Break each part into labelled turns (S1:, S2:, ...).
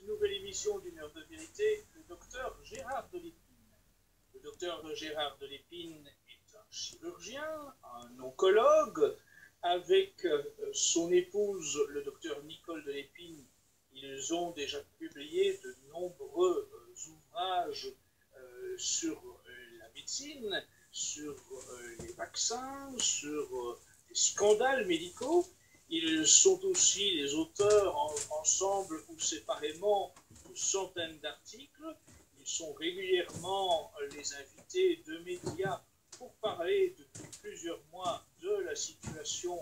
S1: cette nouvelle émission d'une heure de vérité, le docteur Gérard de Lépine. Le docteur Gérard de Lépine est un chirurgien, un oncologue, avec son épouse, le docteur Nicole de Lépine. Ils ont déjà publié de nombreux ouvrages sur la médecine, sur les vaccins, sur les scandales médicaux. Ils sont aussi les auteurs, ensemble ou séparément, de centaines d'articles. Ils sont régulièrement les invités de médias pour parler depuis plusieurs mois de la situation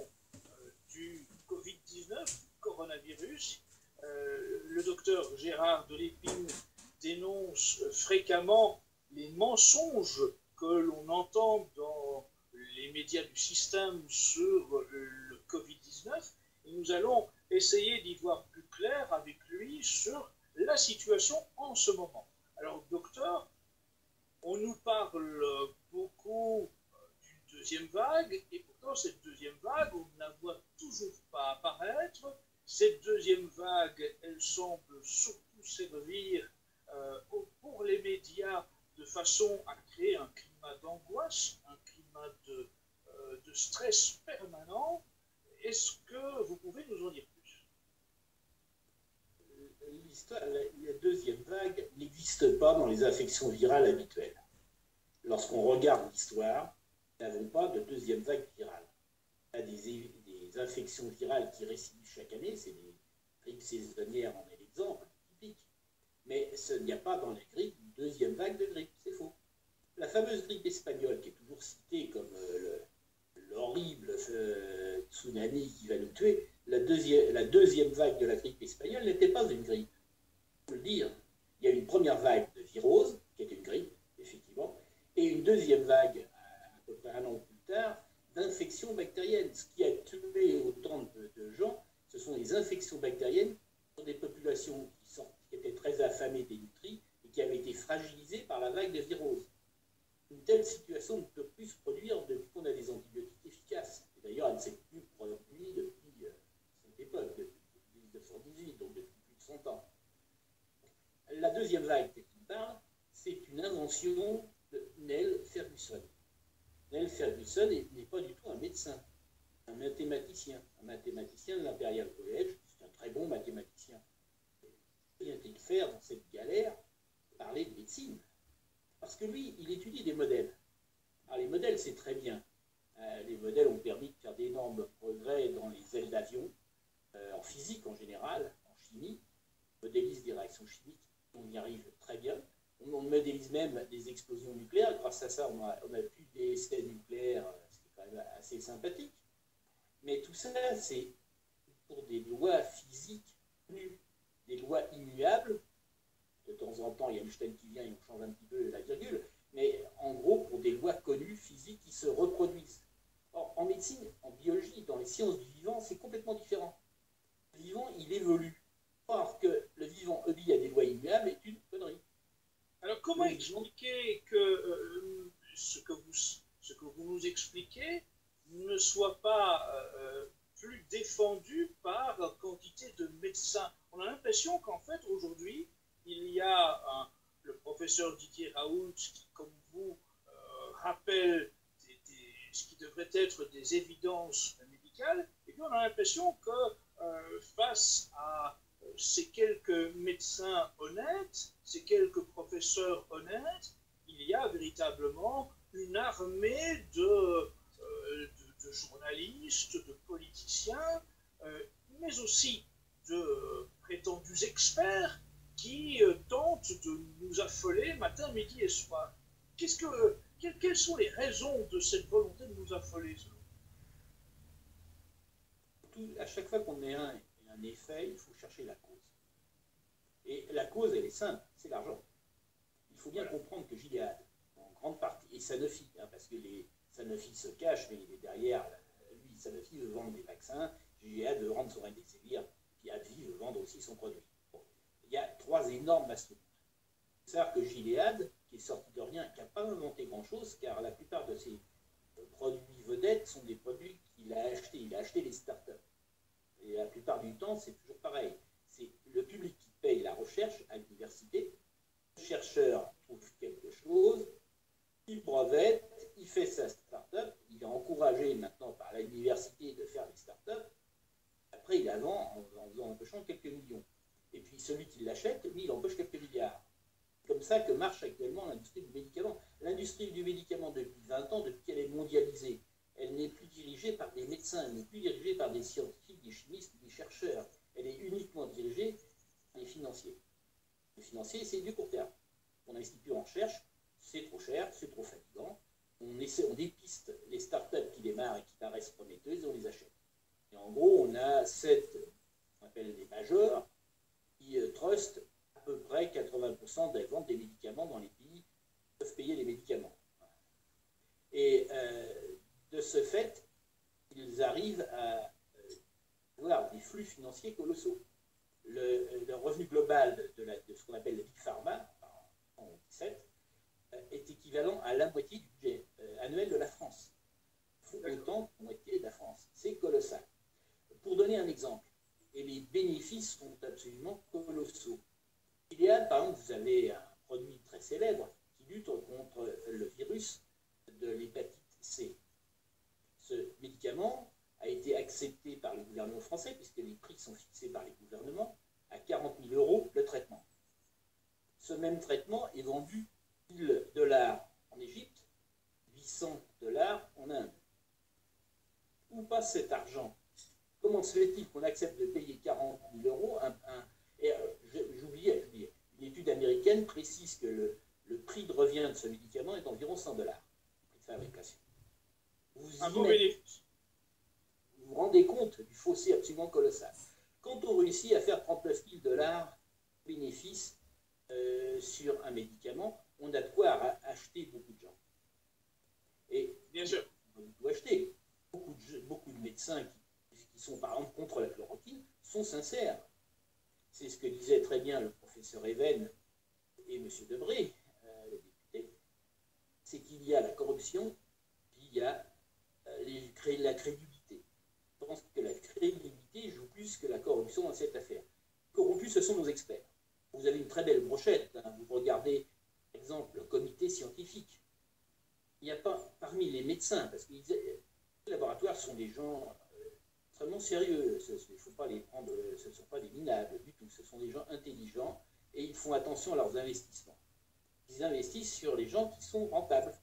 S1: du Covid-19, du coronavirus. Le docteur Gérard de Lépine dénonce fréquemment les mensonges que l'on entend dans les médias du système sur le Covid-19. Et nous allons essayer d'y voir plus clair avec lui sur la situation en ce moment. Alors, docteur, on nous parle beaucoup d'une deuxième vague, et pourtant cette deuxième vague, on ne la voit toujours pas apparaître. Cette deuxième vague, elle semble surtout servir pour les médias de façon à créer un climat d'angoisse, un climat de stress permanent. Est-ce que vous pouvez nous en dire plus?
S2: La deuxième vague n'existe pas dans les infections virales habituelles. Lorsqu'on regarde l'histoire, nous n'avons pas de deuxième vague virale. Il y a des infections virales qui récidivent chaque année, c'est des grippes saisonnières en est l'exemple typique, mais il n'y a pas dans les grippes une deuxième vague de grippe, c'est faux. La fameuse grippe espagnole, qui est toujours citée comme l'horrible tsunami qui va nous tuer, la deuxième vague de la grippe espagnole n'était pas une grippe. Il faut le dire. Il y a une première vague de virose, qui est une grippe, effectivement, et une deuxième vague, à peu près un an plus tard, d'infections bactériennes. Ce qui a tué autant de gens, ce sont les infections bactériennes pour des populations qui étaient très affamées, dénutries, et qui avaient été fragilisées par la vague de virose. Une telle situation ne peut plus se produire depuis qu'on a des antibiotiques efficaces. Et d'ailleurs, elle ne s'est plus produite depuis cette époque, depuis 1918, donc depuis plus de 100 ans. La deuxième vague dont il parle, c'est une invention de Neil Ferguson. Neil Ferguson n'est pas du tout un médecin, un mathématicien de l'Imperial College, c'est un très bon mathématicien. Que vient-il faire dans cette galère? Parler de médecine. Parce que lui, il étudie des modèles. Alors les modèles, c'est très bien. Les modèles ont permis de faire d'énormes progrès dans les ailes d'avion, en physique en général, en chimie. On modélise des réactions chimiques, on y arrive très bien. On modélise même des explosions nucléaires. Grâce à ça, on a plus des essais nucléaires, ce qui est quand même assez sympathique. Mais tout ça, c'est pour des lois physiques nues, des lois immuables. De temps en temps, il y a Einstein qui vient et on change un petit peu la virgule, mais en gros, pour des lois connues, physiques, qui se reproduisent. Or, en médecine, en biologie, dans les sciences du vivant, c'est complètement différent. Le vivant, il évolue. Or que le vivant obéit à des lois immuables est une connerie.
S1: Alors, comment expliquer que ce que vous nous expliquez ne soit pas plus défendu par quantité de médecins? On a l'impression qu'en fait, aujourd'hui, il y a le professeur Didier Raoult qui, comme vous, rappelle ce qui devrait être des évidences médicales, et puis on a l'impression que face à ces quelques médecins honnêtes, ces quelques professeurs honnêtes, il y a véritablement une armée de journalistes, de politiciens, mais aussi de prétendus experts qui tentent de nous affoler matin, midi et soir. Quelles sont les raisons de cette volonté de nous affoler?
S2: À chaque fois qu'on a un effet, il faut chercher la cause. Et la cause, elle est simple, c'est l'argent. Il faut bien comprendre que Gilead, en grande partie, et Sanofi, parce que Sanofi se cache, mais il est derrière, lui, Sanofi veut vendre des vaccins, Gilead veut vendre son remdesivir, puis AbbVie veut vendre aussi son produit. Bon. Il y a trois énormes mastodontes. Il faut savoir que Gilead, qui est sorti de rien, qui n'a pas inventé grand-chose, car la plupart de ses produits vedettes sont des produits qu'il a achetés. Il a acheté les startups. Et la plupart du temps, c'est toujours pareil. C'est le public qui paye la recherche recherche à l'université. Le chercheur trouve quelque chose, il brevette, il fait sa start-up, il est encouragé maintenant par l'université de faire des start-up. Après, il la vend en empochant quelques millions. Et puis celui qui l'achète, lui, il empoche quelques milliards. C'est comme ça que marche actuellement l'industrie du médicament. L'industrie du médicament, depuis 20 ans, depuis qu'elle est mondialisée, elle n'est plus dirigée par des médecins, elle n'est plus dirigée par des scientifiques, des chimistes, des chercheurs. Elle est uniquement dirigée par les financiers. Les financiers, c'est du court terme. On n'investit plus en recherche, c'est trop cher, c'est trop fatigant. On dépiste les startups qui démarrent et qui paraissent prometteuses et on les achète. Et en gros, on a 7, on appelle les majors, qui trustent à peu près 80% des ventes des médicaments dans les pays qui peuvent payer les médicaments. Et de ce fait, ils arrivent à avoir des flux financiers colossaux. Le revenu global de ce qu'on appelle le Big Pharma, en 2017, est équivalent à la moitié du budget annuel de la France. Il faut autant que la moitié de la France. C'est colossal. Pour donner un exemple, et les bénéfices sont absolument colossaux. Il y a, par exemple, vous avez un produit très célèbre qui lutte contre le virus de l'hépatite C. Ce médicament a été accepté par le gouvernement français, puisque les prix sont fixés par les gouvernements, à 40 000 € le traitement. Ce même traitement est vendu 1 000 $ en Égypte, 800 $ en Inde. Où passe cet argent? Comment se fait-il qu'on accepte de payer 40 000 €? J'oubliais, une étude américaine précise que le prix de revient de ce médicament est d'environ 100 $, le prix de fabrication.
S1: Un beau bénéfice.
S2: Vous vous rendez compte du fossé absolument colossal. Quand on réussit à faire 39 000 $ de bénéfices sur un médicament, on a de quoi acheter beaucoup de gens. Et
S1: bien sûr,
S2: on doit acheter. Beaucoup de médecins qui sont par exemple contre la chloroquine sont sincères. C'est ce que disait très bien le professeur Even et M. Debré, le député, c'est qu'il y a la corruption, puis il y a la crédibilité. Je pense que la crédibilité joue plus que la corruption dans cette affaire. Corrompus, ce sont nos experts. Vous avez une très belle brochette, hein. Vous regardez, par exemple, le comité scientifique. Il n'y a pas, parmi les médecins, parce que les laboratoires sont des gens extrêmement sérieux, il ne faut pas les prendre, ce ne sont pas des minables du tout, ce sont des gens intelligents et ils font attention à leurs investissements. Ils investissent sur les gens qui sont rentables,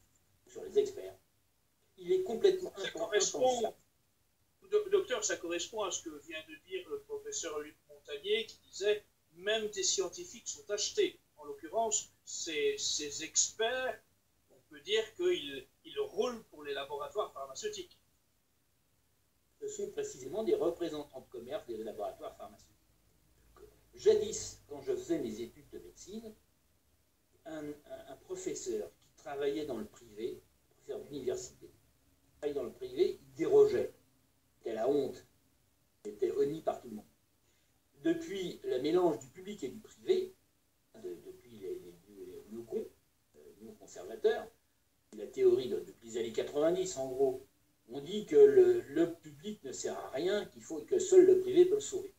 S2: sur les experts. Il est complètement impensable.
S1: Docteur, ça correspond à ce que vient de dire le professeur Luc Montagnier qui disait même des scientifiques sont achetés. En l'occurrence, ces experts, on peut dire qu'ils roulent pour les laboratoires pharmaceutiques.
S2: Ce sont précisément des représentants de commerce des laboratoires pharmaceutiques. Jadis, quand je faisais mes études de médecine, un professeur qui travaillait dans le privé, un professeur d'université, qui travaillait dans le privé, il dérogeait. C'était la honte. Il était honni par tout le monde. Depuis le mélange du public et du privé, depuis les néoconservateurs, la théorie depuis les années 90, en gros, on dit que le public ne sert à rien, qu'il faut que seul le privé peut le sauver.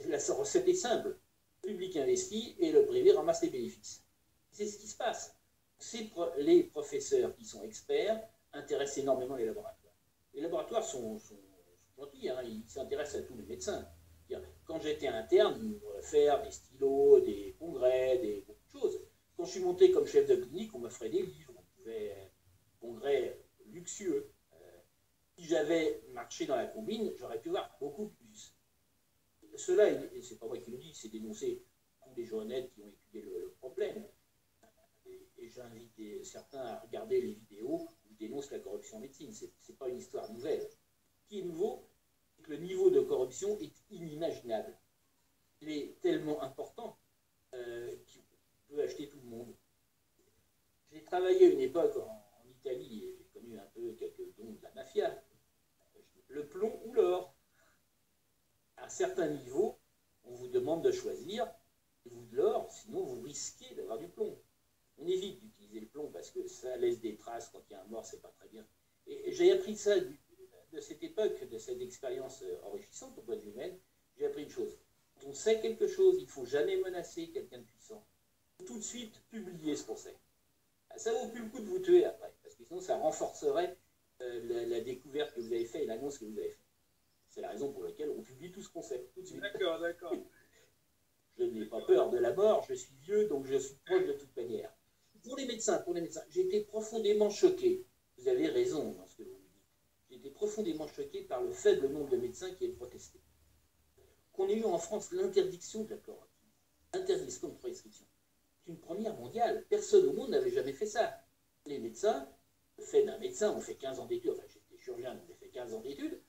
S2: La recette est simple. Le public investit et le privé ramasse les bénéfices. C'est ce qui se passe. Les professeurs qui sont experts intéressent énormément les laboratoires. Les laboratoires sont gentils, hein, ils s'intéressent à tous les médecins. Quand j'étais interne, ils m'ont offert des stylos, des congrès, beaucoup de choses. Quand je suis monté comme chef de clinique, on m'offrait des livres, congrès luxueux. Si j'avais marché dans la combine, j'aurais pu voir beaucoup plus. Cela, et c'est pas moi qui le dis, c'est dénoncé tous les gens honnêtes qui ont étudié le problème. Et j'invite certains à regarder les vidéos où je dénonce la corruption en médecine. C'est pas une histoire nouvelle. Ce qui est nouveau, c'est que le niveau de corruption est inimaginable. Il est tellement important qu'il peut acheter tout le monde. J'ai travaillé à une époque en Italie et j'ai connu un peu quelques dons de la mafia. Le plomb ou l'or. À un certain niveau, on vous demande de choisir, vous de l'or, sinon vous risquez d'avoir du plomb. On évite d'utiliser le plomb parce que ça laisse des traces quand il y a un mort, c'est pas très bien. Et j'ai appris ça de cette époque, de cette expérience enrichissante au point de vue humain, j'ai appris une chose. Quand on sait quelque chose, il ne faut jamais menacer quelqu'un de puissant. Il faut tout de suite publier ce qu'on sait. Ça ne vaut plus le coup de vous tuer après, parce que sinon ça renforcerait la découverte que vous avez faite et l'annonce que vous avez faite. C'est la raison pour laquelle on publie tout ce qu'on sait, tout de suite.
S1: D'accord, d'accord.
S2: Je n'ai pas peur de la mort, je suis vieux, donc je suis proche de toute manière. Pour les médecins, j'ai été profondément choqué. Vous avez raison dans ce que vous me dites. J'ai été profondément choqué par le faible nombre de médecins qui aient protesté. Qu'on ait eu en France l'interdiction de la chloroquine, interdiction de prescription. C'est une première mondiale. Personne au monde n'avait jamais fait ça. Les médecins, le fait d'un médecin, on fait 15 ans d'études, enfin j'étais chirurgien, donc j'ai fait 15 ans d'études,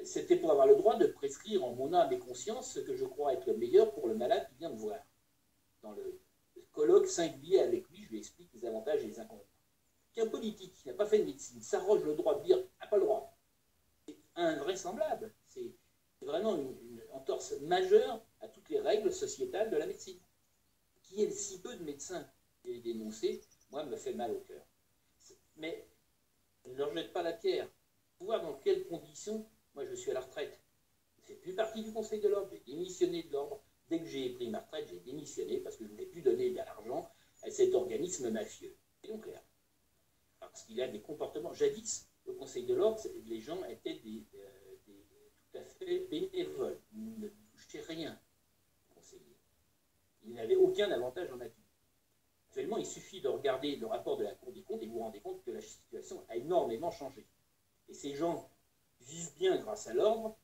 S2: c'était pour avoir le droit de prescrire en mon âme et conscience ce que je crois être le meilleur pour le malade qui vient me voir. Dans le colloque singulier avec lui, je lui explique les avantages et les inconvénients. Qu'un politique qui n'a pas fait de médecine s'arroge le droit de dire « n'a pas le droit », c'est invraisemblable. C'est vraiment une entorse majeure à toutes les règles sociétales de la médecine. Qu'il y ait si peu de médecins qui aient dénoncé, moi, me fait mal au cœur. Mais ne leur jette pas la pierre. Pour voir dans quelles conditions, moi je suis à la retraite. Je ne fais plus partie du Conseil de l'ordre, j'ai démissionné de l'ordre. Dès que j'ai pris ma retraite, j'ai démissionné parce que je ne voulais plus donner de l'argent à cet organisme mafieux. C'est donc clair. Parce qu'il a des comportements. Jadis, au Conseil de l'ordre, les gens étaient tout à fait bénévoles. Ils ne touchaient rien aux conseillers. Ils n'avaient aucun avantage en nature. Actuellement, il suffit de regarder le rapport de la Cour des comptes et vous vous rendez compte que la situation a énormément changé. Et ces gens vivent bien grâce à l'ordre.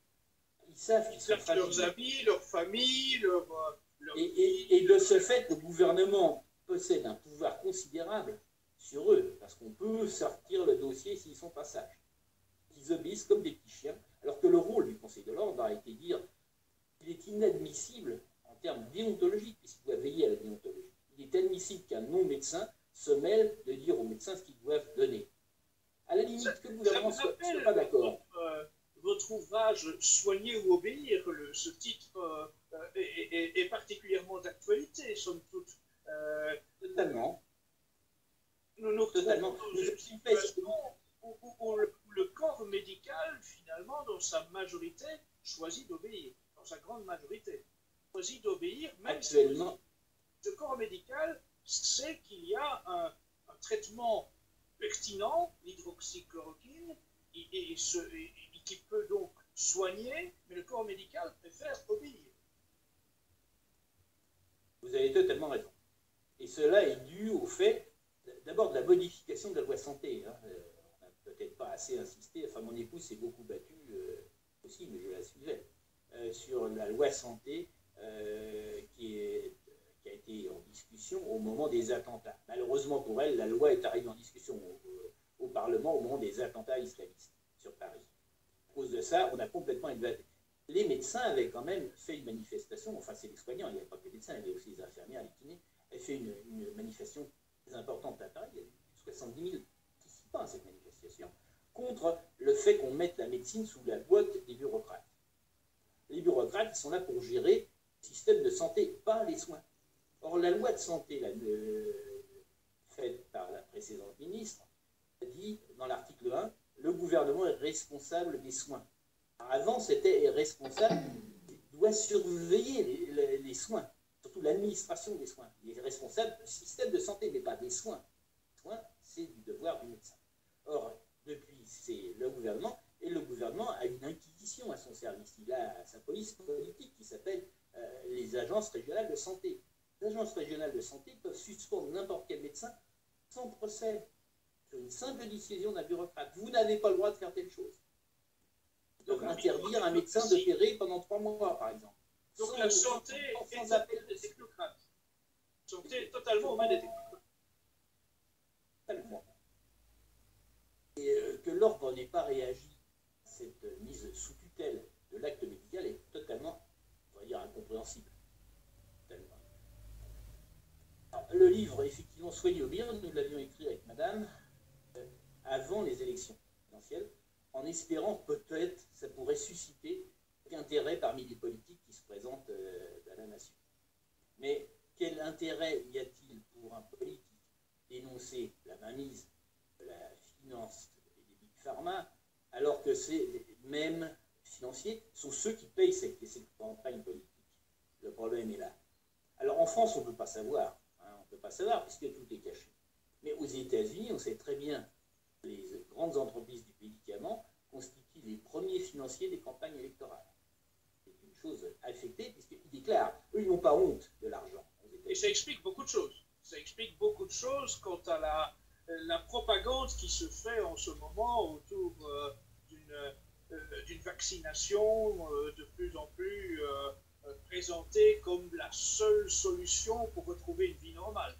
S2: Ils savent qu'ils sont fragiles.
S1: Leurs amis, leur famille,
S2: et de ce fait, le gouvernement possède un pouvoir considérable sur eux, parce qu'on peut sortir le dossier s'ils sont pas sages. Ils obéissent comme des petits chiens, alors que le rôle du Conseil de l'ordre a été de dire qu'il est inadmissible en termes déontologiques, puisqu'il doit veiller à la déontologie. Il est admissible qu'un non-médecin se mêle de dire aux médecins ce qu'ils doivent donner. À la limite, que le gouvernement ne soit pas d'accord.
S1: Votre ouvrage « Soigner ou obéir », ce titre est particulièrement d'actualité, somme toute.
S2: Totalement.
S1: Nous nous retrouvons dans une situation où le corps médical, finalement, dans sa majorité, choisit d'obéir. Dans sa grande majorité. Choisit d'obéir, même
S2: actuellement.
S1: Si le corps médical sait qu'il y a un traitement pertinent, l'hydroxychloroquine, et qui peut donc soigner, mais le corps médical préfère obéir.
S2: Vous avez totalement raison. Et cela est dû au fait, d'abord, de la modification de la loi santé. Hein. On n'a peut-être pas assez insisté, enfin mon épouse s'est beaucoup battue aussi, mais je la suivais, sur la loi santé qui a été en discussion au moment des attentats. Malheureusement pour elle, la loi est arrivée en discussion au Parlement au moment des attentats islamistes sur Paris. À cause de ça, on a complètement évalué. Les médecins avaient quand même fait une manifestation, enfin c'est les soignants, il n'y avait pas que les médecins, il y avait aussi les infirmières, les kinés, avaient fait une manifestation très importante à Paris, il y avait 70 000 participants à cette manifestation, contre le fait qu'on mette la médecine sous la boîte des bureaucrates. Les bureaucrates, ils sont là pour gérer le système de santé, pas les soins. Or, la loi de santé faite par la précédente ministre dit, dans l'article 1, le gouvernement est responsable des soins. Avant, c'était responsable, doit surveiller les soins, surtout l'administration des soins. Il est responsable du système de santé, mais pas des soins. Les soins, c'est du devoir du médecin. Or, depuis, c'est le gouvernement, et le gouvernement a une inquisition à son service. Il a sa police politique qui s'appelle les agences régionales de santé. Les agences régionales de santé peuvent suspendre n'importe quel médecin sans procès, sur une simple décision d'un bureaucrate. Vous n'avez pas le droit de faire telle chose. Ils peuvent interdire à un médecin d'opérer pendant 3 mois, par exemple.
S1: Donc la santé est appel des technocrates. La santé est totalement aux mains des technocrates.
S2: Totalement. Et que l'ordre n'ait pas réagi à cette mise sous tutelle de l'acte médical est totalement, on va dire, incompréhensible. Totalement. Alors, le livre, effectivement, Soigner ou obéir, nous l'avions écrit avec madame avant les élections présidentielles, en espérant peut-être ça pourrait susciter intérêt parmi les politiques qui se présentent à la nation. Mais quel intérêt y a-t-il pour un politique dénoncer la mainmise de la finance et des big pharma, alors que ces mêmes financiers sont ceux qui payent ces campagnes politiques? Le problème est là. Alors en France, on ne peut pas savoir. Hein, on ne peut pas savoir puisque tout est caché. Mais aux États-Unis, on sait très bien que les grandes entreprises du médicament constituent les premiers financiers des campagnes électorales. C'est une chose affectée puisqu'ils déclarent, eux, ils n'ont pas honte de l'argent.
S1: Et ça explique beaucoup de choses. Ça explique beaucoup de choses quant à la propagande qui se fait en ce moment autour d'une vaccination de plus en plus présentée comme la seule solution pour retrouver une vie normale.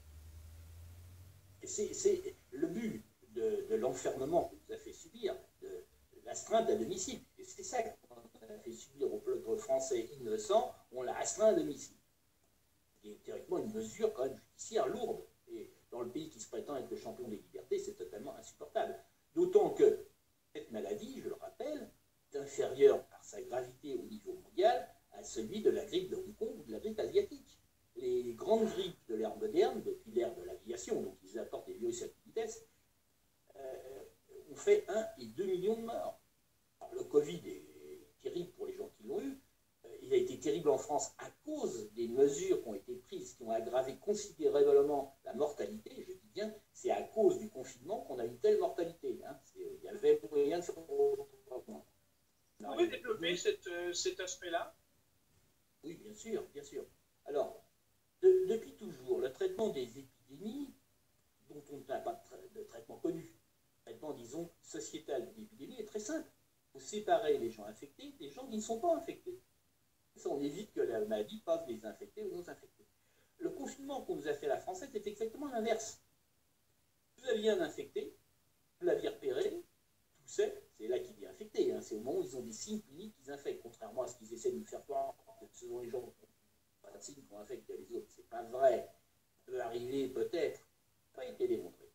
S2: C'est le but de l'enfermement qu'on nous a fait subir, de l'astreinte à domicile. Et c'est ça qu'on a fait subir au peuple français innocent, on l'a astreint à domicile. C'est théoriquement une mesure quand même judiciaire lourde. Et dans le pays qui se prétend être le champion des libertés, c'est totalement insupportable. D'autant que cette maladie, je le rappelle, est inférieure par sa gravité au niveau mondial à celui de la grippe de Hong Kong ou de la grippe asiatique. Les grandes grippes de l'ère moderne, depuis l'ère de l'aviation, donc ils apportent des virus à toute vitesse, ont fait 1 et 2 millions de morts. Alors, le Covid est terrible pour les gens qui l'ont eu. Il a été terrible en France à cause des mesures qui ont été prises, qui ont aggravé considérablement la mortalité. Je dis bien, c'est à cause du confinement qu'on a une telle mortalité. Hein. Il y avait rien de faire. Vous
S1: pouvez développer cet aspect-là?
S2: Oui, bien sûr, bien sûr. Alors, depuis toujours, le traitement des épidémies, dont on n'a pas de traitement connu, le traitement, disons, sociétal d'une épidémie est très simple. Il faut séparer les gens infectés des gens qui ne sont pas infectés. Ça, on évite que la maladie passe des infectés aux non-infectés. Le confinement qu'on nous a fait à la française est exactement l'inverse. Vous aviez un infecté, vous l'aviez repéré, toussait, c'est là qu'il est infecté. Hein. C'est au moment où ils ont des signes cliniques qu'ils infectent, contrairement à ce qu'ils essaient de nous faire croire. Ce sont les gens qui n'ont pas de signes qu'on infecte les autres. C'est pas vrai. Ça peut arriver peut-être. Ça n'a pas été démontré.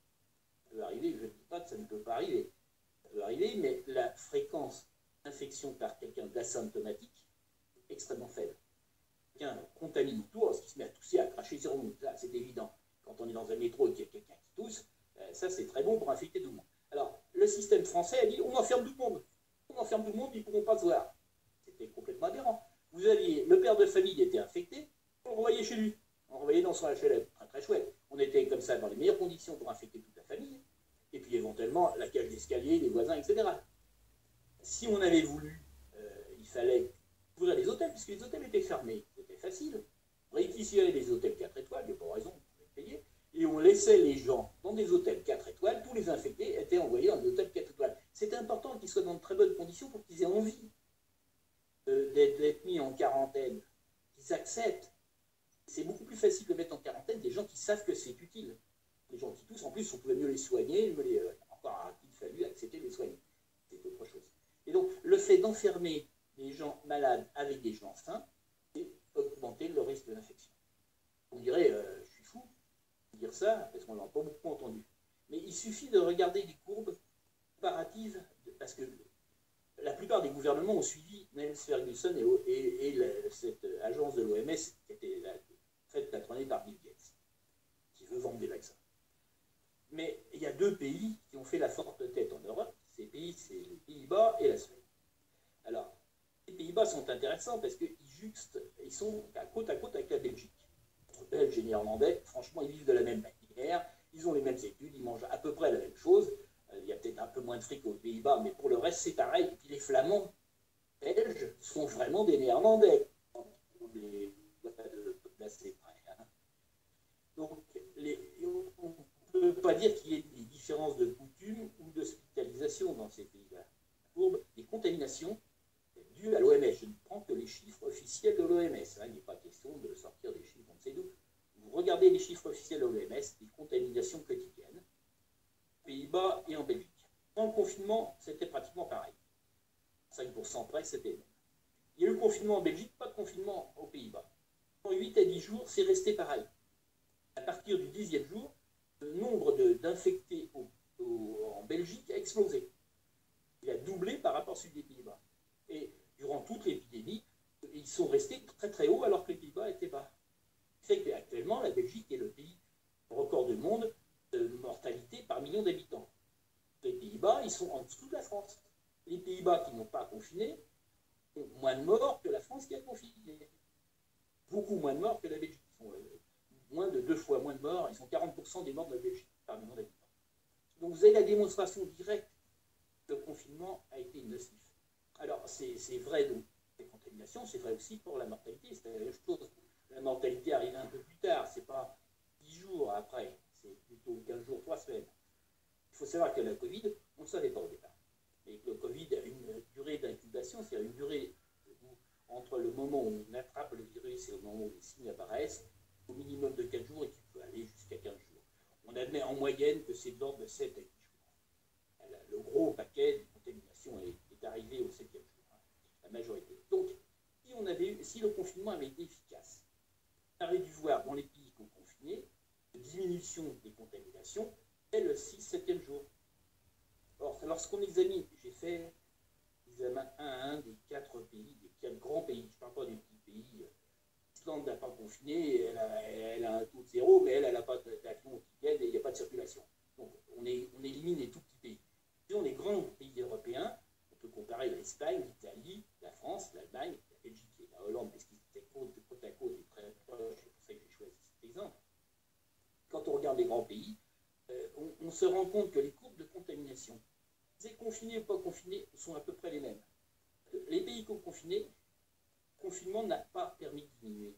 S2: Ça peut arriver, je ne dis pas que ça ne peut pas arriver. Ça peut arriver, mais la fréquence d'infection par quelqu'un d'asymptomatique est extrêmement faible. Quelqu'un contamine tout, parce qu'il se met à tousser, à cracher sur nous. Là, c'est évident. Quand on est dans un métro et qu'il y a quelqu'un qui tousse, ça c'est très bon pour infecter tout le monde. Alors, le système français a dit on enferme tout le monde. On enferme tout le monde, ils ne pourront pas se voir. C'était complètement aberrant. Vous aviez, le père de famille était infecté, on le renvoyait chez lui. On le renvoyait dans son HLM. Très très chouette. On était comme ça dans les meilleures conditions pour infecter toute la famille. Et puis éventuellement, la cage d'escalier, les voisins, etc. Si on avait voulu, il fallait ouvrir les hôtels, puisque les hôtels étaient fermés. C'était facile. Réquisitionner les hôtels 4 étoiles, il n'y a pas raison, on pouvait payer. Et on laissait les gens dans des hôtels 4 étoiles, tous les infectés étaient envoyés dans des hôtels 4 étoiles. C'était important qu'ils soient dans de très bonnes conditions pour qu'ils aient envie d'être mis en quarantaine, qu'ils acceptent. C'est beaucoup plus facile de mettre en quarantaine des gens qui savent que c'est utile. Les gens qui toussent, en plus, on pouvait mieux les soigner, encore a-t-il fallu accepter de les soigner. C'est autre chose. Et donc, le fait d'enfermer des gens malades avec des gens sains, c'est augmenter le risque de l'infection. On dirait, je suis fou de dire ça, parce qu'on ne l'a pas beaucoup entendu. Mais il suffit de regarder des courbes comparatives, parce que la plupart des gouvernements ont suivi Niels Ferguson et cette agence de l'OMS qui était faite patronner par Bill Gates, qui veut vendre des vaccins. Mais il y a 2 pays qui ont fait la forte tête en Europe. Ces pays, c'est les Pays-Bas et la Suède. Alors, les Pays-Bas sont intéressants parce qu'ils sont à côte avec la Belgique. Entre Belges et Néerlandais, franchement, ils vivent de la même manière, ils ont les mêmes études, ils mangent à peu près la même chose. Il y a peut-être un peu moins de fric aux Pays-Bas, mais pour le reste, c'est pareil. Et puis les Flamands belges sont vraiment des Néerlandais. Donc, on ne peut pas dire qu'il y ait des différences de coutume ou d'hospitalisation dans ces pays-là. La courbe des contaminations dues à l'OMS. Je ne prends que les chiffres officiels de l'OMS. Hein. Il n'est pas question de sortir des chiffres, on ne sait d'où. Vous regardez les chiffres officiels de l'OMS, des contaminations quotidiennes, aux Pays-Bas et en Belgique. Dans le confinement, c'était pratiquement pareil. 5% près, c'était même. Il y a eu le confinement en Belgique, pas de confinement aux Pays-Bas. En 8 à 10 jours, c'est resté pareil. À partir du 10e jour, le nombre d'infectés en Belgique a explosé. Il a doublé par rapport à celui des Pays-Bas. Et durant toute l'épidémie, ils sont restés très très hauts alors que les Pays-Bas étaient bas. Ce qui fait qu'actuellement, la Belgique est le pays record du monde de mortalité par million d'habitants. Les Pays-Bas, ils sont en dessous de la France. Les Pays-Bas qui n'ont pas confiné ont moins de morts que la France qui a confiné. beaucoup moins de morts que la Belgique. Ils sont moins de 2 fois moins de morts. Ils sont 40% des morts de la Belgique par million d'habitants. Donc vous avez la démonstration directe que le confinement a été nocif. Alors c'est vrai donc les contaminations, c'est vrai aussi pour la mortalité. C'est la même chose. La mortalité arrive un peu plus tard, c'est pas 10 jours après, c'est plutôt 15 jours, 3 semaines. Il faut savoir que la Covid, on ne le savait pas au départ. Et que le Covid a une durée d'incubation, c'est-à-dire une durée entre le moment où on attrape le virus et le moment où les signes apparaissent, au minimum de 4 jours et qui peut aller jusqu'à 15 jours. On admet en moyenne que c'est de l'ordre de 7 à 10 jours. Le gros paquet de contamination est arrivé au 7e jour, hein, la majorité. Donc, si le confinement avait été efficace, on aurait dû voir dans les pays qui ont confiné une diminution des contaminations dès le 6-7e jour. Or, lorsqu'on examine, j'ai fait l'examen 1 à 1 des 4 pays, des 4 grands pays, je ne parle pas des petits pays. L'Islande n'a pas confiné, elle a un taux de 0, mais elle n'a pas d'avion qui viennent et il n'y a pas de circulation. Donc, on élimine les tout petits pays. Puis, les grands pays européens, on peut comparer l'Espagne, l'Italie, la France, l'Allemagne, la Belgique et la Hollande, parce qu'ils étaient côte à côte et très proches, c'est pour ça que j'ai choisi cet exemple. Quand on regarde les grands pays, on se rend compte que les courbes de contamination, c'est confinés ou pas confinés, sont à peu près les mêmes. Les pays qui ont confiné, le confinement n'a pas permis de diminuer